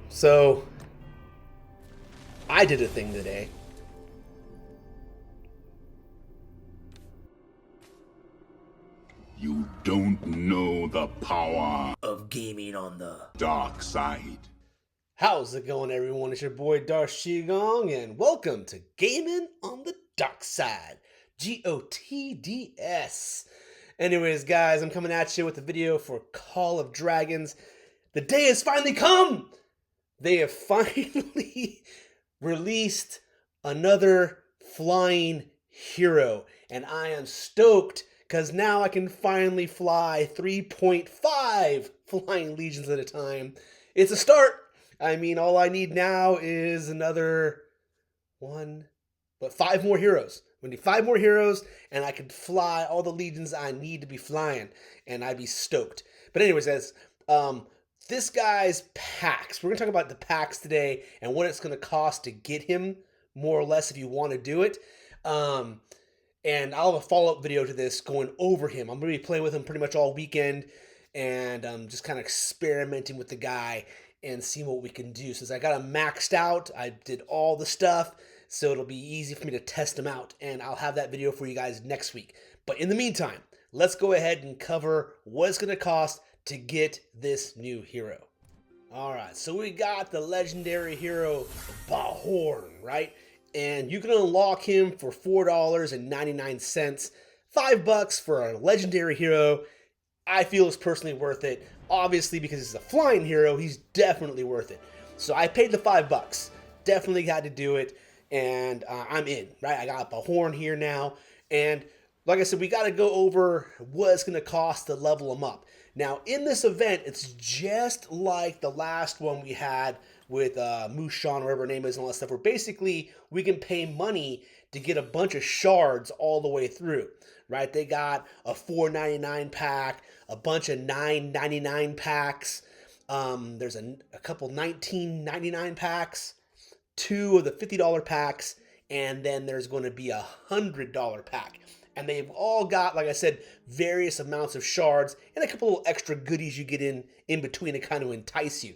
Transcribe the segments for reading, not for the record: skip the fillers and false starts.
So, I did a thing today. You don't know the power of gaming on the dark side. How's it going, everyone? It's your boy Darth Shigong, and welcome to Gaming on the Dark Side. GOTDS. Anyways, guys, I'm coming at you with a video for Call of Dragons. The day has finally come! They have finally released another flying hero, and I am stoked because now I can finally fly 3.5 flying legions at a time. It's a start. I mean, all I need now is another five more heroes. We need five more heroes, and I could fly all the legions I need to be flying, and I'd be stoked. But anyways, as this guy's packs, we're gonna talk about the packs today and what it's gonna cost to get him, more or less, if you want to do it. And I'll have a follow-up video to this going over him. I'm going to be playing with him pretty much all weekend and just kind of experimenting with the guy and seeing what we can do. Since I got him maxed out, I did all the stuff, so it'll be easy for me to test him out. And I'll have that video for you guys next week. But in the meantime, let's go ahead and cover what it's going to cost to get this new hero. Alright, so we got the legendary hero Bahorn, right? And you can unlock him for $4.99. $5 for a legendary hero. I feel is personally worth it. Obviously, because he's a flying hero, he's definitely worth it. So I paid the $5. Definitely had to do it. And I'm in, right? I got Bahorn here now. And like I said, we got to go over what it's going to cost to level him up. Now, in this event, it's just like the last one we had with Mushan, whatever her name is, and all that stuff, where basically we can pay money to get a bunch of shards all the way through, right? They got a $4.99 pack, a bunch of $9.99 packs. There's a couple $19.99 packs, two of the $50 packs, and then there's going to be a $100 pack. And they've all got, like I said, various amounts of shards and a couple little extra goodies you get in between to kind of entice you.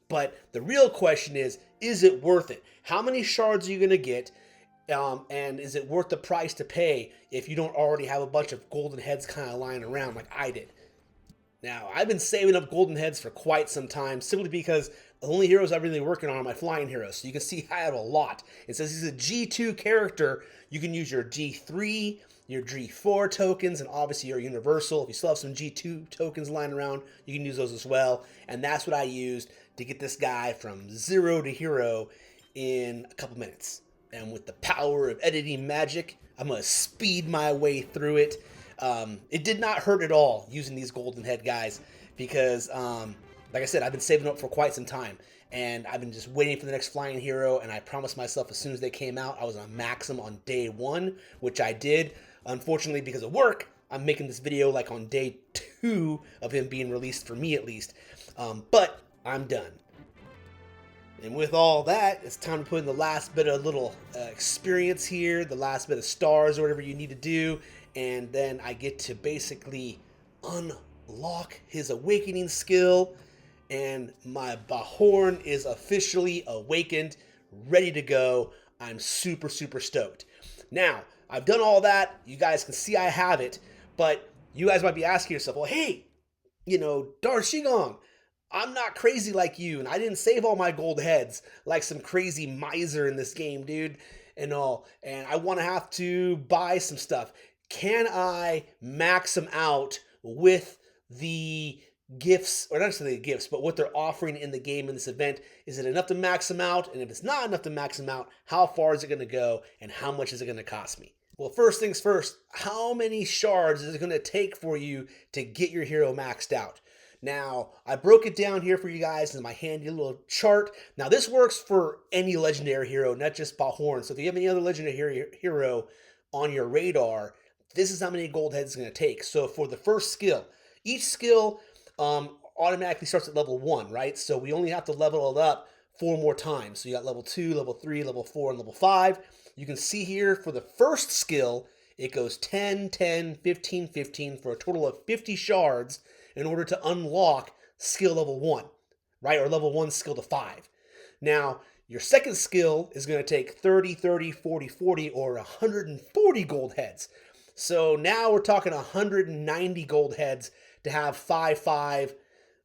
But the real question is it worth it? How many shards are you going to get? And is it worth the price to pay if you don't already have a bunch of golden heads kind of lying around like I did? Now, I've been saving up golden heads for quite some time, simply because the only heroes I'm really working on are my flying heroes. So you can see I have a lot. And since he's a G2 character, you can use your G3, your G4 tokens, and obviously your universal. If you still have some G2 tokens lying around, you can use those as well. And that's what I used to get this guy from 0 to hero in a couple minutes. And with the power of editing magic, I'm going to speed my way through it. It did not hurt at all using these golden head guys because, like I said, I've been saving up for quite some time. And I've been just waiting for the next flying hero, and I promised myself as soon as they came out, I was going to max them on day 1, which I did. Unfortunately, because of work, I'm making this video like on day 2 of him being released, for me at least. But I'm done. And with all that, it's time to put in the last bit of little experience here, the last bit of stars or whatever you need to do, and then I get to basically unlock his awakening skill, and my Bahorn is officially awakened, ready to go. I'm super, super stoked. Now, I've done all that. You guys can see I have it, but you guys might be asking yourself, well, hey, Darth Shigong, I'm not crazy like you, and I didn't save all my gold heads like some crazy miser in this game, dude, and all, and I want to have to buy some stuff. Can I max them out with the gifts, or not necessarily the gifts, but what they're offering in the game in this event? Is it enough to max them out? And if it's not enough to max them out, how far is it going to go, and how much is it going to cost me? Well, first things first, how many shards is it going to take for you to get your hero maxed out? Now, I broke it down here for you guys in my handy little chart. Now, this works for any legendary hero, not just Bahorn. So if you have any other legendary hero on your radar, this is how many gold heads it's going to take. So for the first skill, each skill automatically starts at level 1, right? So we only have to level it up 4 more times. So you got level 2, level 3, level 4, and level 5. You can see here for the first skill, it goes 10, 10, 15, 15 for a total of 50 shards in order to unlock skill level 1. right? Or level 1 skill to 5. Now, your second skill is going to take 30, 30, 40, 40, or 140 gold heads. So now we're talking 190 gold heads to have 5, 5,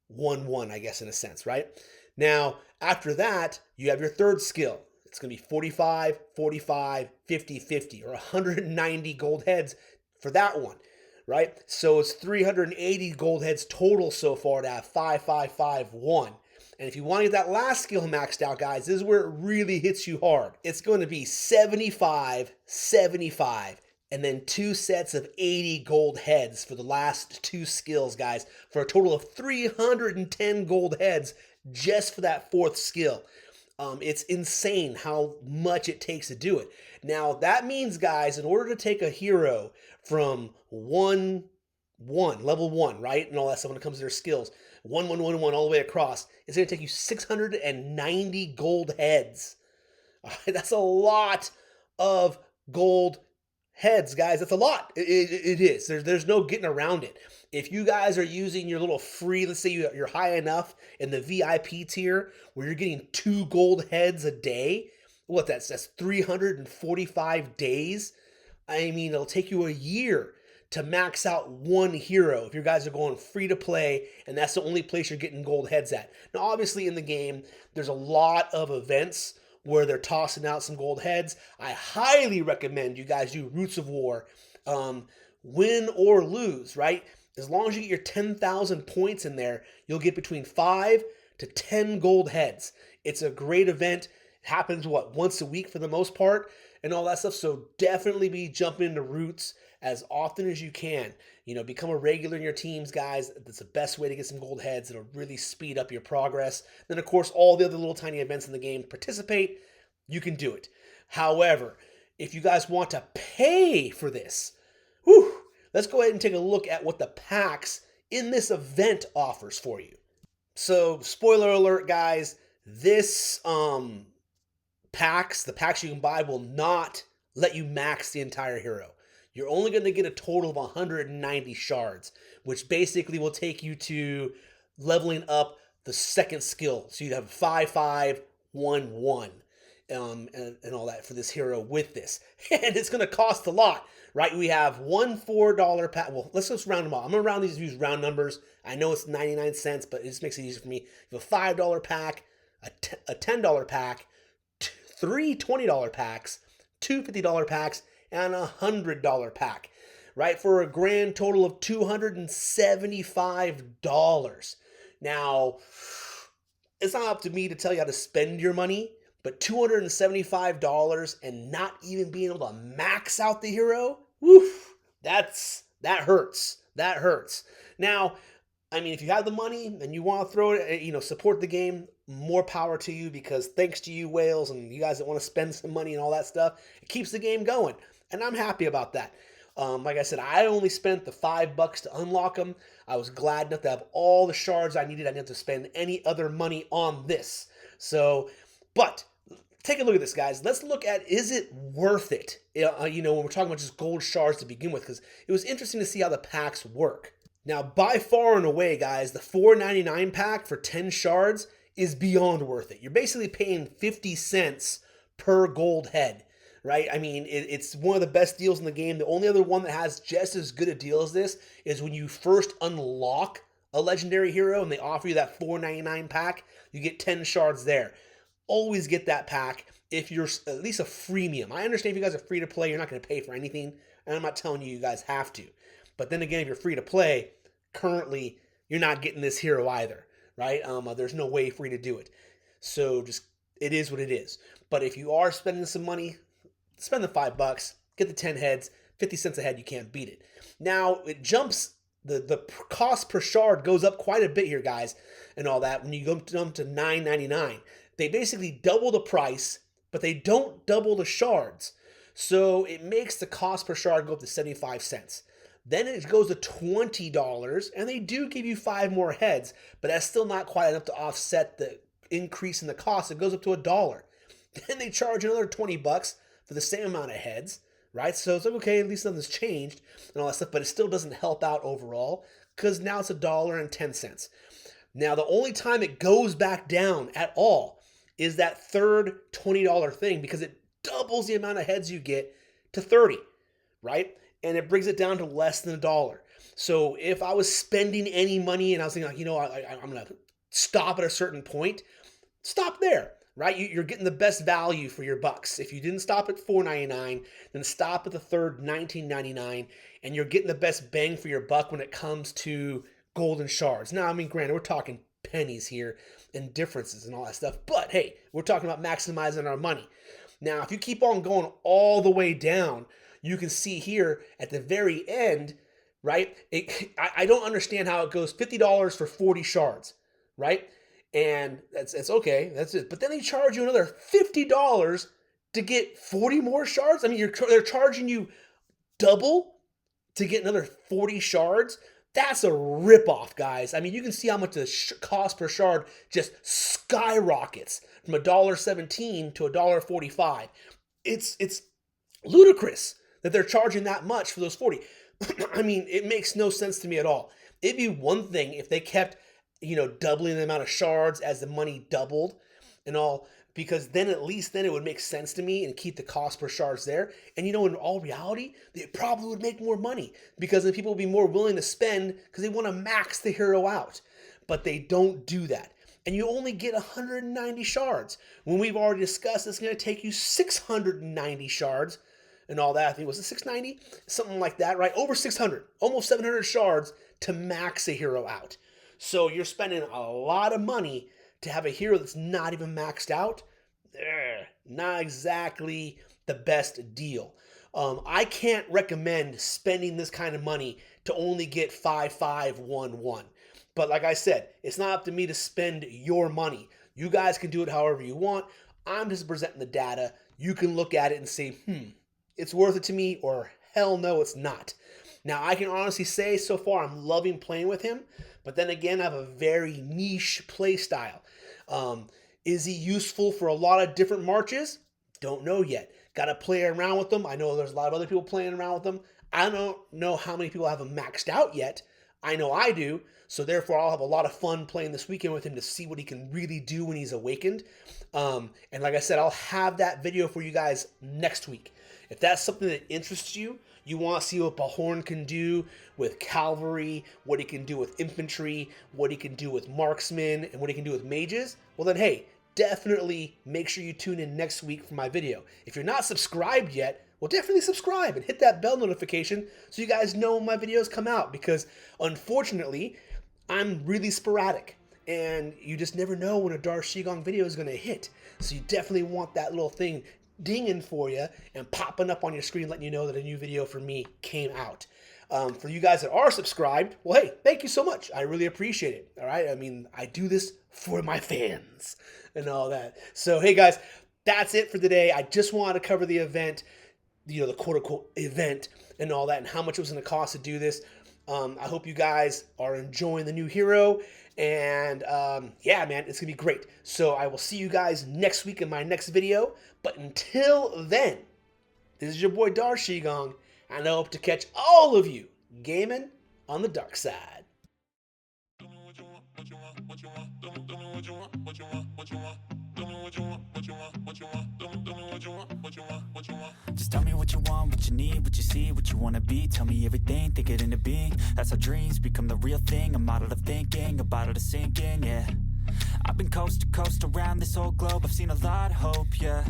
1, 1, I guess, in a sense, right? Now, after that, you have your third skill. It's going to be 45, 45, 50, 50, or 190 gold heads for that one, right? So it's 380 gold heads total so far to have 5, 5, 5, 1. And if you want to get that last skill maxed out, guys, this is where it really hits you hard. It's going to be 75, 75, and then 2 sets of 80 gold heads for the last 2 skills, guys, for a total of 310 gold heads just for that 4th skill. It's insane how much it takes to do it. Now, that means, guys, in order to take a hero from 1, 1, level 1, right, and all that stuff when it comes to their skills, 1, 1, 1, 1, all the way across, it's going to take you 690 gold heads. That's a lot of gold heads, guys. That's a lot. It is. There's no getting around it. If you guys are using your little free, let's say you're high enough in the VIP tier where you're getting 2 gold heads a day, that's 345 days. I mean, it'll take you a year to max out one hero if you guys are going free to play and that's the only place you're getting gold heads at. Now, obviously in the game, there's a lot of events where they're tossing out some gold heads. I highly recommend you guys do Roots of War, win or lose, right? As long as you get your 10,000 points in there, you'll get between 5 to 10 gold heads. It's a great event. It happens, once a week for the most part and all that stuff. So definitely be jumping into Roots as often as you can. Become a regular in your teams, guys. That's the best way to get some gold heads. It'll really speed up your progress. Then, of course, all the other little tiny events in the game, participate. You can do it. However, if you guys want to pay for this, let's go ahead and take a look at what the packs in this event offers for you. So, spoiler alert, guys, this the packs you can buy will not let you max the entire hero. You're only going to get a total of 190 shards, which basically will take you to leveling up the second skill. So you'd have 5, 5, 1, 1, and all that for this hero with this. And it's going to cost a lot, right? We have one $4 pack. Well, let's just round them all. I'm going to round these, use round numbers. I know it's 99 cents, but it just makes it easier for me. You have a $5 pack, a $10 pack, 3 $20 packs, 2 $50 packs, and a $100 pack, right? For a grand total of $275. Now, it's not up to me to tell you how to spend your money, but $275 and not even being able to max out the hero, that hurts. That hurts. Now, I mean, if you have the money and you want to throw it, support the game, more power to you, because thanks to you whales and you guys that want to spend some money and all that stuff, it keeps the game going. And I'm happy about that. Like I said, I only spent the $5 to unlock them. I was glad enough to have all the shards I needed. I didn't have to spend any other money on this. So, but take a look at this, guys. Let's look at, is it worth it? When we're talking about just gold shards to begin with, because it was interesting to see how the packs work. Now, by far and away, guys, the $4.99 pack for 10 shards is beyond worth it. You're basically paying 50 cents per gold head, right? I mean, it's one of the best deals in the game. The only other one that has just as good a deal as this is when you first unlock a legendary hero and they offer you that $4.99 pack, you get 10 shards there. Always get that pack if you're at least a freemium. I understand if you guys are free to play, you're not going to pay for anything, and I'm not telling you guys have to. But then again, if you're free to play, currently, you're not getting this hero either, right? There's no way for you to do it. So just, it is what it is. But if you are spending some money, spend the $5, get the 10 heads, 50 cents a head, you can't beat it. Now, it jumps, the cost per shard goes up quite a bit here, guys, and all that. When you go to $9.99, they basically double the price, but they don't double the shards. So it makes the cost per shard go up to 75 cents. Then it goes to $20, and they do give you 5 more heads, but that's still not quite enough to offset the increase in the cost. It goes up to $1. Then they charge another $20 for the same amount of heads, right? So it's like, okay, at least nothing's changed and all that stuff, but it still doesn't help out overall because now it's $1.10. Now, the only time it goes back down at all is that third $20 thing, because it doubles the amount of heads you get to 30, right? And it brings it down to less than $1. So if I was spending any money and I was thinking like, I'm going to stop at a certain point, stop there, right? You're getting the best value for your bucks. If you didn't stop at $4.99, then stop at the third $19.99, and you're getting the best bang for your buck when it comes to golden shards. Now, I mean, granted, we're talking pennies here and differences and all that stuff, but hey, we're talking about maximizing our money. Now, if you keep on going all the way down, you can see here at the very end, right? I don't understand how it goes $50 for 40 shards, right? And it's okay, that's it. But then they charge you another $50 to get 40 more shards. I mean, they're charging you double to get another 40 shards. That's a ripoff, guys. I mean, you can see how much the cost per shard just skyrockets from $1.17 to $1.45. It's ludicrous that they're charging that much for those 40. I mean, it makes no sense to me at all. It'd be one thing if they kept, doubling the amount of shards as the money doubled and all, because then at least then it would make sense to me and keep the cost per shards there. And in all reality, they probably would make more money because then people would be more willing to spend because they want to max the hero out. But they don't do that. And you only get 190 shards. When we've already discussed, it's going to take you 690 shards and all that. I think it was 690, something like that, right? Over 600, almost 700 shards to max a hero out. So you're spending a lot of money to have a hero that's not even maxed out. Not exactly the best deal. I can't recommend spending this kind of money to only get 5511. But like I said, it's not up to me to spend your money. You guys can do it however you want. I'm just presenting the data. You can look at it and say, it's worth it to me, or hell no, it's not. Now, I can honestly say so far I'm loving playing with him, but then again, I have a very niche play style. Is he useful for a lot of different marches? Don't know yet. Got to play around with them. I know there's a lot of other people playing around with them. I don't know how many people have him maxed out yet. I know I do, so therefore I'll have a lot of fun playing this weekend with him to see what he can really do when he's awakened. And like I said, I'll have that video for you guys next week. If that's something that interests you, you want to see what Bahorn can do with cavalry, what he can do with infantry, what he can do with marksmen, and what he can do with mages, well then hey, definitely make sure you tune in next week for my video. If you're not subscribed yet, well definitely subscribe and hit that bell notification so you guys know when my videos come out, because unfortunately, I'm really sporadic. And you just never know when a Darth Shigong video is going to hit. So you definitely want that little thing dinging for you and popping up on your screen letting you know that a new video from me came out. For you guys that are subscribed, well hey, thank you so much. I really appreciate it. All right, I mean, I do this for my fans and all that. So hey guys, that's it for today. I just wanted to cover the event, the quote-unquote event and all that, and how much it was going to cost to do this. I hope you guys are enjoying the new hero, and yeah, man, it's gonna be great. So I will see you guys next week in my next video. But until then, this is your boy Darth Shigong, and I hope to catch all of you gaming on the dark side. Just tell me what you want, what you need, what you see, what you wanna be. Tell me everything, think it into being. That's how dreams become the real thing. A model of thinking, a bottle to sink in, yeah. I've been coast to coast around this whole globe. I've seen a lot of hope, yeah.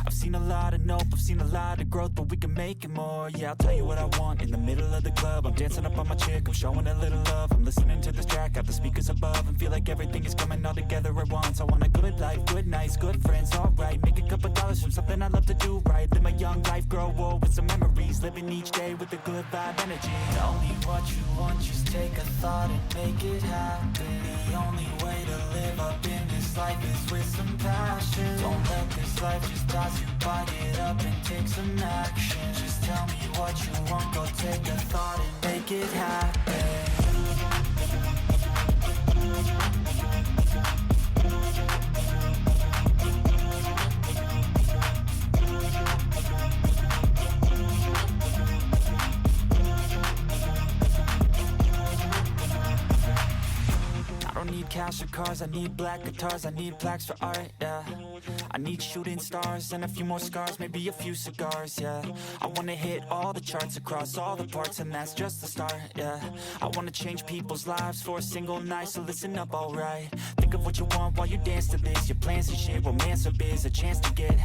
I've seen a lot of nope, I've seen a lot of growth, but we can make it more. Yeah, I'll tell you what I want in the middle of the club. I'm dancing up on my chick, I'm showing a little love. I'm listening to this track, got the speakers above, and feel like everything is coming all together at once. I want a good life, good nights, good friends, alright. Make a couple dollars from something I love to do right. Live my young life, grow old with some memories. Living each day with a good vibe energy. Tell me what you want, just take a thought and make it happen. The only way to live up in this life is with some passion. Don't let this life just pass you by, get up and take some action. Just tell me what you want, go take a thought and make it happen. I don't need cash cars, I need black guitars, I need plaques for art, yeah. I need shooting stars and a few more scars, maybe a few cigars, yeah. I wanna hit all the charts across all the parts, and that's just the start, yeah. I wanna change people's lives for a single night, so listen up, alright. Think of what you want while you dance to this. Your plans and shit, romance or biz, a chance to get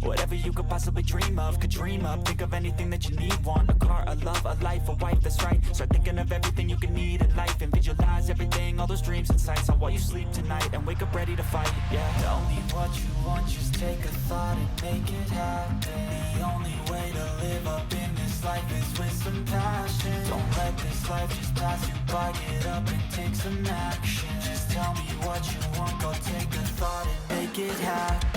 whatever you could possibly dream of. Could dream up, think of anything that you need. Want a car, a love, a life, a wife, that's right. Start thinking of everything you can need in life, and visualize everything, all those dreams and sights. So while you sleep tonight and wake up ready to fight, yeah. Tell me what you want, just take a thought and make it happen. The only way to live up in this life is with some passion. Don't let this life just pass you by, get up and take some action. Just tell me what you want, go take a thought and make it happen.